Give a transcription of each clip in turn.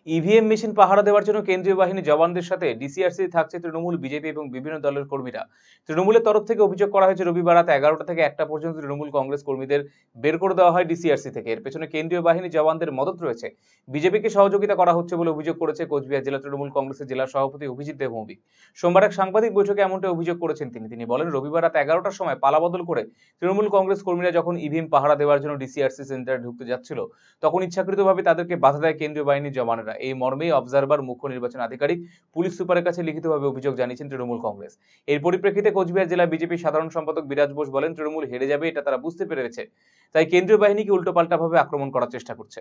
EVM machine পাহারা দেওয়ার জন্য কেন্দ্রীয় বাহিনী জওয়ানদের সাথে ডিসিআরসি থাকছে তৃণমূল, বিজেপি এবং বিভিন্ন দলের কর্মীরা। তৃণমূলের তরফ থেকে অভিযোগ করা হয়েছে রবিবার রাত 11টা থেকে 1টা পর্যন্ত তৃণমূল কংগ্রেস কর্মীদের বের করে দেওয়া হয় ডিসিআরসি থেকে। এর পেছনে কেন্দ্রীয় বাহিনী জওয়ানদের মদত রয়েছে, বিজেপিকে সহযোগিতা করা হচ্ছে বলে অভিযোগ করেছে কোচবিহার জেলা তৃণমূল কংগ্রেসের জেলা সভাপতি অভিজিৎ দেবভৌমিক। সোমবার এক সাংবাদিক বৈঠকে এমনটা অভিযোগ করেছেন তিনি বলেন, রবিবার রাত 11টার সময় পালাবদল করে তৃণমূল কংগ্রেস কর্মীরা যখন ইভিএম পাহারা দেওয়ার জন্য ডিসিআরসি সেন্টারে ঢুকতে যাচ্ছিল, তখন ইচ্ছাকৃতভাবে তাদেরকে বাধা দেয় কেন্দ্রীয় বাহিনীর জওয়ানেরা। এই মর্মেই অবজারভার মুখ্য নির্বাচন আধিকারিক পুলিশ সুপারের কাছে লিখিতভাবে অভিযোগ জানিয়েছেন তৃণমূল কংগ্রেস। এর পরিপ্রেক্ষিতে কোচবিহার জেলা বিজেপি সাধারণ সম্পাদক বিরাজ বোস বলেন, তৃণমূল হেরে যাবে এটা তারা বুঝতে পেরেছে, তাই কেন্দ্রীয় বাহিনীকে উল্টোপাল্টাভাবে আক্রমণ করার চেষ্টা করছে।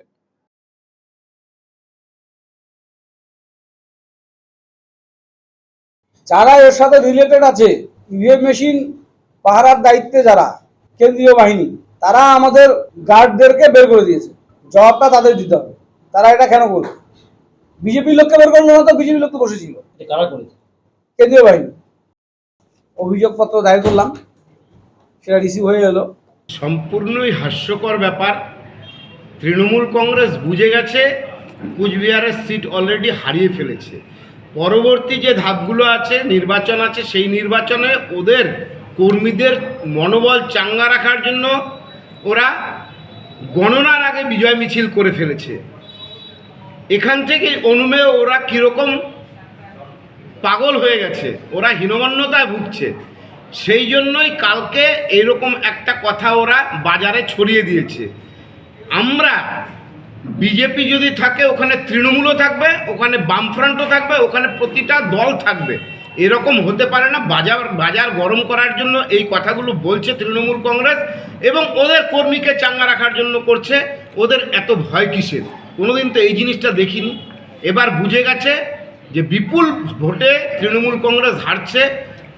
যারা এর সাথে রিলেটেড আছে, ইভিএম মেশিন পাহারার দায়িত্বে যারা কেন্দ্রীয় বাহিনী, তারা আমাদের গার্ডদেরকে বের করে দিয়েছে। জবাবটা তাদের দিতে হবে। তারা এটা কেন করবে? বিজেপির লোককে বের করলো না তো, বিজেপির লোক তো বসেছিল। কারা করেছে? কেন্দ্রীয় বাহিনী। অভিযোগপত্র দায়ের করলাম, সেটা রিসিভ হয়ে এলো। সম্পূর্ণই হাস্যকর ব্যাপার। তৃণমূল কংগ্রেস বুঝে গেছে কুচবিহারের সিট অলরেডি হারিয়ে ফেলেছে। পরবর্তী যে ধাপগুলো আছে, নির্বাচন আছে, সেই নির্বাচনে ওদের কর্মীদের মনোবল চাঙ্গা রাখার জন্য ওরা গণনার আগে বিজয় মিছিল করে ফেলেছে। এখান থেকে অনুমেয় ওরা কীরকম পাগল হয়ে গেছে, ওরা হীনমন্যতায় ভুগছে। সেই জন্যই কালকে এরকম একটা কথা ওরা বাজারে ছড়িয়ে দিয়েছে। আমরা বিজেপি যদি থাকে, ওখানে তৃণমূলও থাকবে, ওখানে বামফ্রন্টও থাকবে, ওখানে প্রতিটা দল থাকবে। এরকম হতে পারে না। বাজার গরম করার জন্য এই কথাগুলো বলছে তৃণমূল কংগ্রেস, এবং ওদের কর্মীকে চাঙ্গা রাখার জন্য করছে। ওদের এত ভয় কিসের? কোনোদিন তো এই জিনিসটা দেখিনি। এবার বুঝে গেছে যে বিপুল ভোটে তৃণমূল কংগ্রেস হারছে,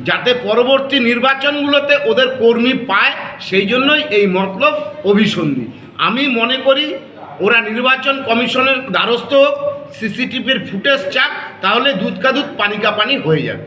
যাতে পরবর্তী নির্বাচনগুলোতে ওদের কর্মী পায়, সেই জন্যই এই মতলব অভিসন্ধি। আমি মনে করি ওরা নির্বাচন কমিশনের দ্বারস্থ হোক, সিসিটিভির ফুটেজ চাক, তাহলে দুধ কা দুধ পানি কা পানি হয়ে যাবে।